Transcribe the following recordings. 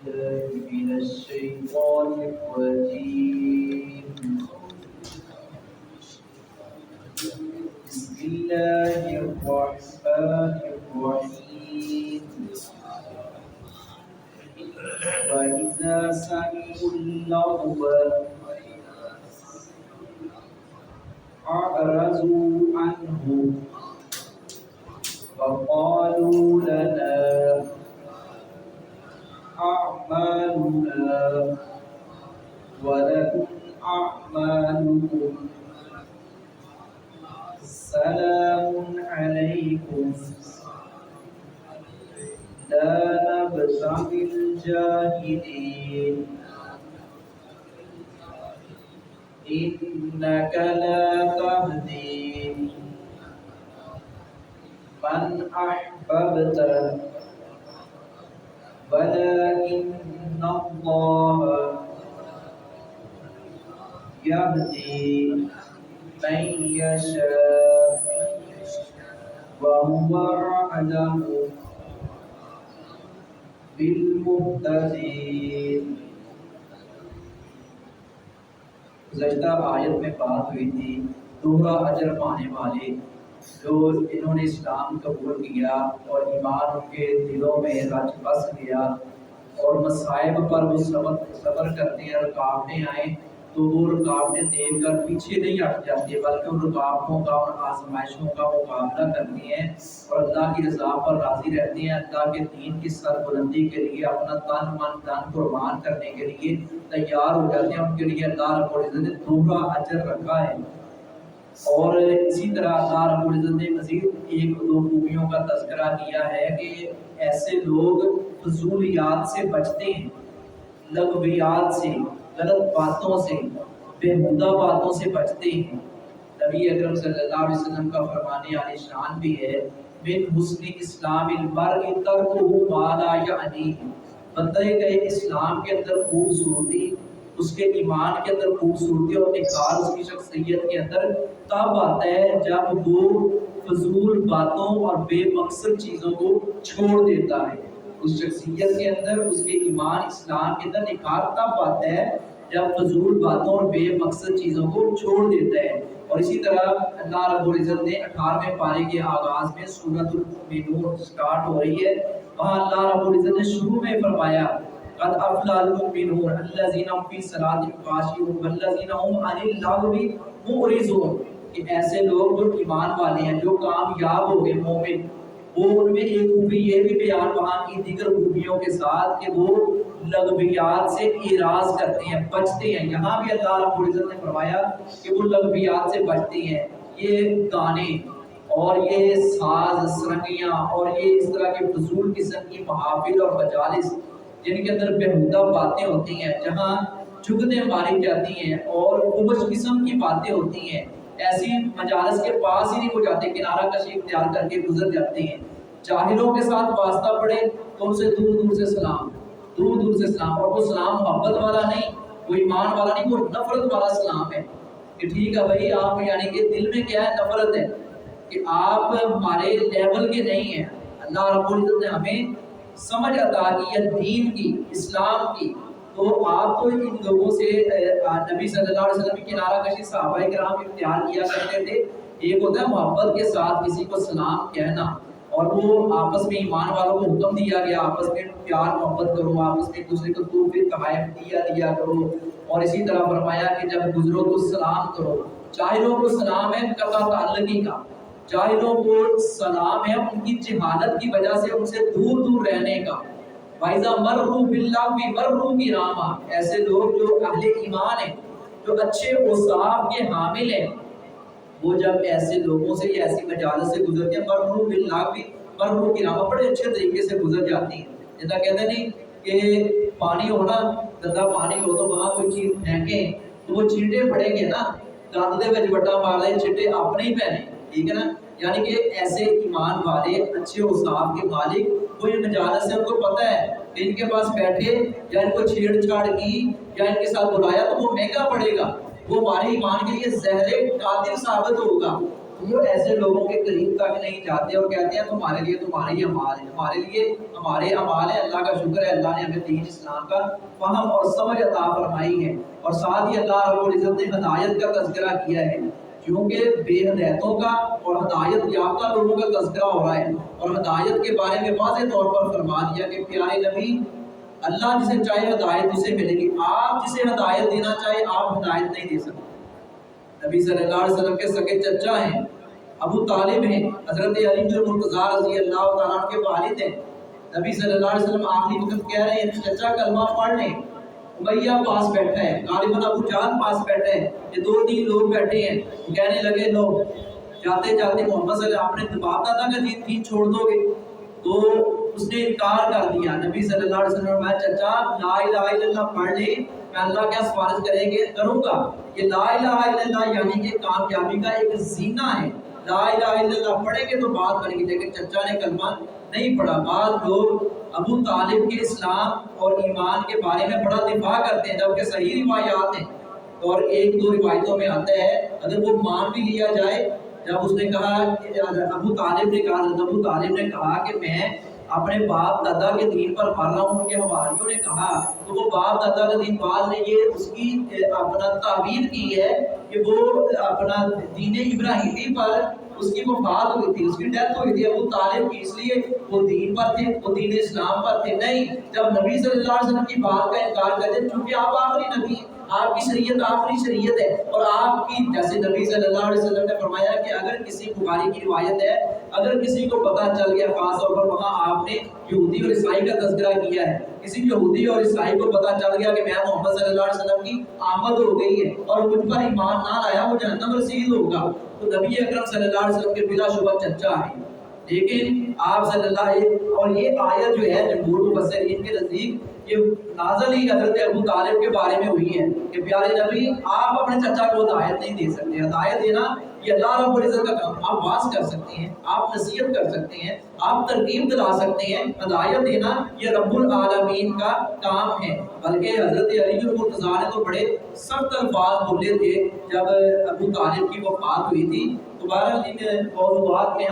بالله من الشيطان الرجيم. بسم الله الرحمن الرحيم. وإذا سمعوا اللغو أعرضوا عنه وقالوا لنا أعمالنا ولكم أعمالكم سلام عليكم لا نبتغي الجاهلين إنك لا تهدي من أحببت ولكن الله يهدي من يشاء وهو أعلم بالمهتدين. گزشتہ آیت میں بات ہوئی تھی دوہرا اجر پانے والے جو انہوں نے اسلام قبول کیا اور ایمان ان کے دلوں میں رچ بس گیا اور مصائب پر وہ صبر کرتے ہیں، رکاوٹیں آئیں تو وہ رکاوٹیں دیکھ کر پیچھے نہیں ہٹ جاتے بلکہ ان رکاوٹوں کا اور آزمائشوں کا مقابلہ کرتے ہیں اور اللہ کی رضا پر راضی رہتے ہیں، اللہ کے دین کی سربلندی کے لیے اپنا تن من دھن قربان کرنے کے لیے تیار ہو جاتے ہیں. ان کے لیے اللہ رب العزت نے دوہرا اجر رکھا ہے. اور اسی طرح اللہ رب العزت نے مزید ایک دو خوبیوں کا تذکرہ کیا ہے کہ ایسے لوگ فضولیات سے بچتے ہیں، لغویات سے، غلط باتوں سے، بےہودہ باتوں سے بچتے ہیں. نبی اکرم صلی اللہ علیہ وسلم کا فرمان عالی شان بھی ہے من حسن اسلام المرء ترکہ ما لا یعنیہ. بندے کے اسلام کے اندر خوبصورتی، اس کے ایمان کے اندر خوبصورتی اور نکھار اس کی شخصیت کے اندر تب آتا ہے جب وہ فضول باتوں اور بے مقصد چیزوں کو چھوڑ دیتا ہے. اس شخصیت کے اندر، اس کے ایمان اسلام کے اندر نکھار تب آتا ہے جب فضول باتوں اور بے مقصد چیزوں کو چھوڑ دیتا ہے. اور اسی طرح اللہ رب العزت نے 18ویں پارے کے آغاز میں سورۃ المؤمنون سٹارٹ ہو رہی ہے، وہاں اللہ رب العزت نے شروع میں فرمایا قد افلح المؤمنون الذین هم فی صلاتهم خاشعون والذین هم عن اللغو معرضون. کہ ایسے لوگ جو ایمان والے ہیں، جو کامیاب ہو گئے مومن، وہ ان میں ایک خوبی یہ بھی بیان وہاں کی دیگر خوبیوں کے ساتھ کہ وہ لغویات سے اعراض کرتے ہیں، بچتے ہیں. یہاں بھی اللہ رب العزت نے فرمایا کہ وہ لغویات سے بچتے ہیں. یہ گانے اور یہ ساز سرنگیاں اور یہ اس طرح کے فضول قسم کی محافل اور مجالس جن کے اندر بےہودہ باتیں ہوتی ہیں، جہاں چغلیں ماری جاتی ہیں اور اوبش قسم کی باتیں ہوتی ہیں، ایسی مجالس کے پاس ہی نہیں ہو جاتے، کنارہ کشی اختیار کر کے گزر جاتے ہیں. جاہلوں کے ساتھ واسطہ پڑے تو ان سے دور دور سے سلام، دور دور سے سلام. اور وہ سلام محبت والا نہیں، وہ ایمان والا نہیں، وہ نفرت والا سلام ہے کہ ٹھیک ہے بھائی آپ، یعنی کہ دل میں کیا ہے؟ نفرت ہے کہ آپ ہمارے لیول کے نہیں ہیں. اللہ رب العزت نے ہمیں سمجھ عطا کی ہے دین کی، اسلام کی، تو آپ تو ان لوگوں سے نبی صلی اللہ علیہ وسلم کی کنارہ کشی صحابہ کرام اختیار کیا کرتے تھے. ایک ہوتا ہے محبت کے ساتھ کسی کو سلام کہنا، اور وہ آپس میں ایمان والوں کو حکم دیا گیا آپس میں پیار محبت کرو، آپس میں ایک دوسرے کو تحفے تحائف دیا کرو. اور اسی طرح فرمایا کہ جب گزرو تو سلام کرو. جاہلوں کو سلام ہے قطع تعلقی کا، جاہلوں کو سلام ہے ان کی جہالت کی وجہ سے ان سے دور دور رہنے کا. وَإِذَا مَرُّوا بِاللَّغْوِ مَرُّوا كِرَامًا. ایسے لوگ جو اہل ایمان ہیں، جو اچھے اوصاف کے حامل ہیں، وہ جب ایسے لوگوں سے یا ایسی مجالس سے گزرتے ہیں مَرُّوا بِاللَّغْوِ مَرُّوا كِرَامًا، بڑے اچھے طریقے سے گزر جاتی ہیں. جیسا کہتے ہیں نہیں کہ پانی ہونا، گندا پانی ہو تو وہاں کوئی چیز پھینکیں تو وہ چیٹے پڑیں گے نا، گند دے وچ وٹا مارے چیٹے اپنے ہی پہنے، ٹھیک ہے نا. یعنی کہ ایسے ایمان والے اچھے اوصاف کے مالک وہ ان مجالس سے ان کو پتہ ہے کہ ان کے پاس بیٹھے یا ان کو چھیڑ چھاڑ کی یا ان کے ساتھ بلایا تو وہ مہنگا پڑے گا، وہ ہمارے ایمان کے لیے زہر قاتل ثابت ہوگا. وہ ایسے لوگوں کے قریب تک نہیں جاتے اور کہتے ہیں تمہارے لیے تمہارے ہی اعمال ہیں، ہمارے لیے ہمارے اعمال ہیں۔ اللہ کا شکر ہے، اللہ نے ہمیں دین اسلام کا فہم اور سمجھ عطا فرمائی ہے، اور ساتھ ہی اللہ رب العزت نے ہدایت کا تذکرہ کیا ہے، کیونکہ بے ہدایتوں کا اور ہدایت یافتہ لوگوں کا تذکرہ ہو رہا ہے، اور ہدایت کے بارے میں واضح طور پر فرما دیا کہ پیارے نبی، اللہ جسے چاہے ہدایت اسے ملے گی، آپ جسے ہدایت دینا چاہے آپ ہدایت نہیں دے سکتے۔ نبی صلی اللہ علیہ وسلم کے سگے چچا ہیں، ابو طالب ہیں، حضرت علی بن مرتضیٰ رضی اللہ تعالیٰ عنہ کے والد ہیں۔ نبی صلی اللہ علیہ وسلم آخری وقت کہہ رہے ہیں چچا کلمہ پڑھ لیں، امیہ پاس بیٹھا ہے، غالباً ابو جہل پاس بیٹھا ہے، یہ دو تین لوگ بیٹھے ہیں، کہنے لگے لو جاتے جاتے محمد صلی اللہ علیہ وسلم آپ نے باپ دادا کا دین چھوڑ دو گے؟ تو اس نے انکار کر دیا۔ نبی صلی اللہ علیہ وسلم میں چچا لا الہ الا اللہ پڑھ لے، میں اللہ کیا سفارش کروں گا؟ یہ لا الہ الا اللہ یعنی کہ کامیابی کا ایک زینہ ہے، لا الہ الا اللہ پڑھیں گے تو بات بنے گی، لیکن چچا نے کلمہ نہیں پڑھا۔ بعض لوگ ابو طالب کے اسلام اور ایمان کے بارے میں بڑا دفاع کرتے ہیں، جبکہ صحیح روایات ہیں، اور ایک دو روایتوں میں آتا ہے اگر وہ مان بھی لیا جائے، جب اس نے کہا ابو طالب نے کہا کہ میں اپنے باپ دادا کے دین پر مر رہا ہوں، ان کے حواریوں نے کہا، تو وہ باپ دادا کا دین، بعض نے یہ اس کی اپنا تعبیر کی ہے کہ وہ اپنا دین ابراہیمی پر اس کی وفات ہوئی تھی، اس کی ڈیتھ ہوئی تھی ابو طالب کی، اس لیے وہ دین پر تھے، وہ دین اسلام پر تھے۔ نہیں، جب نبی صلی اللہ علیہ وسلم کی بات کا انکار کرتے، چونکہ آپ آخری نبی ہیں، آپ کی شریعت آخری شریعت ہے، اور آپ کی جیسے نبی صلی اللہ علیہ وسلم نے فرمایا کہ اگر کسی بخاری کی روایت ہے، اگر کسی کو پتہ چل گیا، خاص طور پر وہاں آپ نے یہودی اور عیسائی کا تذکرہ کیا ہے، کسی یہودی اور عیسائی کو پتہ چل گیا کہ میں محمد صلی اللہ علیہ وسلم کی آمد ہو گئی ہے اور مجھ پر ایمان نہ لایا، وہ جہنم رسید ہوگا، تو نبی اکرم صلی اللہ علیہ وسلم کے بلا شبہ چچا ہے۔ لیکن آپ صلی اللہ علیہ، اور یہ آیت جو ہے جمہور مفسرین کے نزدیک یہ نازل ہی حضرت ابو طالب کے بارے میں ہوئی ہے کہ پیارے نبی آپ اپنے چچا کو ہدایت نہیں دے سکتے، ہدایت دینا یہ اللہ رب العزت کا کام، آپ واز کر سکتے ہیں، آپ نصیحت کر سکتے ہیں، آپ ترغیب دلا سکتے ہیں، ہدایت دینا یہ رب العالمین کا کام ہے۔ بلکہ حضرت علی بن مرتضیٰ نے تو بڑے سخت الفاظ بولے تھے جب ابو طالب کی وفات ہوئی تھی۔ دوبارہ ان موضوعات میں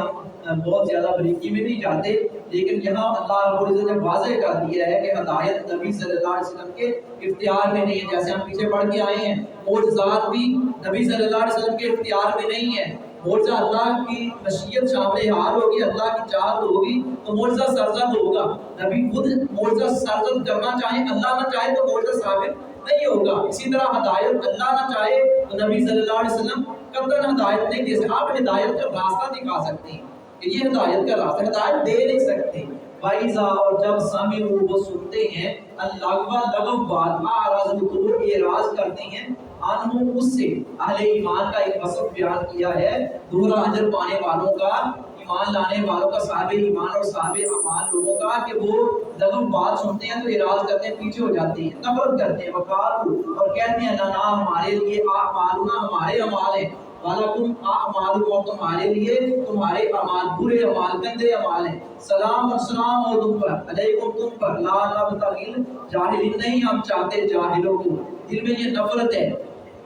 ہم بہت زیادہ بریکی میں نہیں جاتے، لیکن یہاں اللہ رب العزت نے واضح کر دیا ہے کہ ہدایت نبی صلی اللہ علیہ وسلم کے اختیار میں نہیں ہے، جیسے ہم پیچھے پڑھ کے آئے ہیں معجزات بھی نبی صلی اللہ علیہ وسلم کے اختیار میں نہیں ہے۔ معجزہ اللہ کی مشیت شامل حال ہوگی، اللہ کی چاہت ہوگی تو معجزہ سرزد ہوگا، نبی خود معجزہ سرزد کرنا چاہیں، اللہ نہ چاہے تو معجزہ ثابت نہیں ہوگا۔ اسی طرح ہدایت اللہ نہ چاہے تو نبی صلی اللہ علیہ وسلم قطعاً ہدایت نہیں دے سکتے۔ آپ ہدایت کا راستہ دکھا سکتے ہیں کہ یہ ہدایت کا راستہ، ہدایت دے نہیں سکتے۔ وَإِذَا، اور جب سَمِعُوا، وہ سنتے ہیں، اللغو، لغو بات، اعرضوا، تو وہ اعراض کرتے ہیں، عنہ، اس سے۔ اہل ایمان کا ایک وصف بیان کیا ہے دوہرا اجر پانے والوں کا، ایمان لانے والوں کا، صاحب ایمان اور صاحب اعمال لوگوں کا، کہ وہ لغو بات سنتے ہیں تو اعراض کرتے ہیں، پیچھے ہو جاتے ہیں، نفرت کرتے ہیں، وقالوا، اور کہتے ہیں لنا، ہمارے لیے، اعمالنا، ہمارے اعمال ہیں، وَلَكُمْ أَعْمَالُكُمْ، اور تمہارے لیے تمہارے اعمال، برے اعمال، گندے اعمال ہیں۔ سلام سلام ہو تم پر، علیکم تم پر، لا نبتغی الجاہلین، نہیں ہم چاہتے جاہلوں کو۔ دل میں یہ نفرت ہے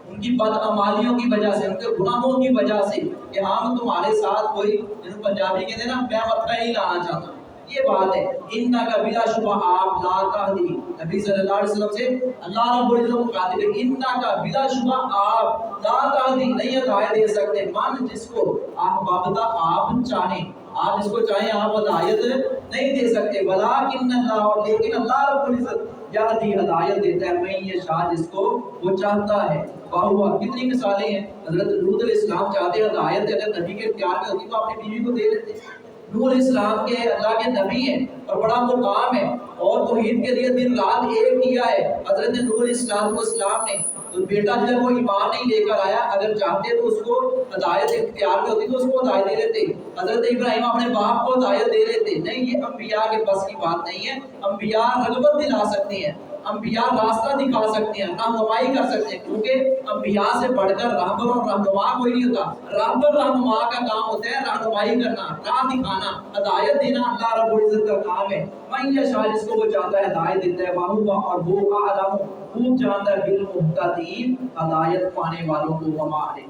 ان کی بدعمالیوں کی وجہ سے، ان کے گناہوں کی وجہ سے، کہ ہم تمہارے ساتھ کوئی، جن پنجابی کہتے ہیں نا، میں مطلع نہیں لانا چاہتا، یہ بات ہے۔ انکا بلا شبہ آپ لا تہدی، نبی صلی اللہ علیہ وسلم سے اللہ رب العزت مخاطب ہے، انکا بلا شبہ آپ لا تہدی، نہیں ہدایت دے سکتے، من جس کو احبابتا، آپ چاہیں، آپ جس کو چاہیں آپ ہدایت نہیں دے سکتے، ولیکن اللہ، لیکن اللہ رب العزت یہدی، ہدایت دیتا ہے، میں یہ شاہ جس کو وہ چاہتا ہے۔ واہ، کتنی مثالیں ہیں۔ حضرت لوط علیہ السلام چاہتے ہدایت، اگر نبی کے اختیار میں ہوتی تو اپنی بیوی کو دے دیتے۔ نوح علیہ السلام کے اللہ کے نبی ہیں اور بڑا مقام ہے، اور توحید کے لیے دن رات ایک کیا ہے حضرت نوح علیہ السلام نے۔ تو بیٹا جب وہ ایمان نہیں لے کر آیا، اگر چاہتے تو اس کو ہدایت اختیار میں ہوتی تو اس کو ہدایت دے دیتے۔ حضرت ابراہیم اپنے باپ کو ہدایت دے دیتے۔ نہیں، یہ انبیاء کے بس کی بات نہیں ہے۔ انبیاء رغبت دلا سکتے ہیں، انبیاء راستہ دکھا سکتے ہیں، رہنمائی کر سکتے ہیں، کیونکہ انبیاء سے بڑھ کر رہبر اور رہنما کوئی نہیں ہوتا۔ رہبر رہنما کا کام ہوتا ہے رہنمائی کرنا، راہ دکھانا، ہدایت دینا اللہ رب العزت کا کام ہے۔ من یشاء، جس کو وہ چاہتا ہے ہدایت دیتا ہے، وَهُوَ، اور وہ اعلم، خوب جانتا ہے، بالمہتدین، ہدایت پانے والوں کو، وما علیہ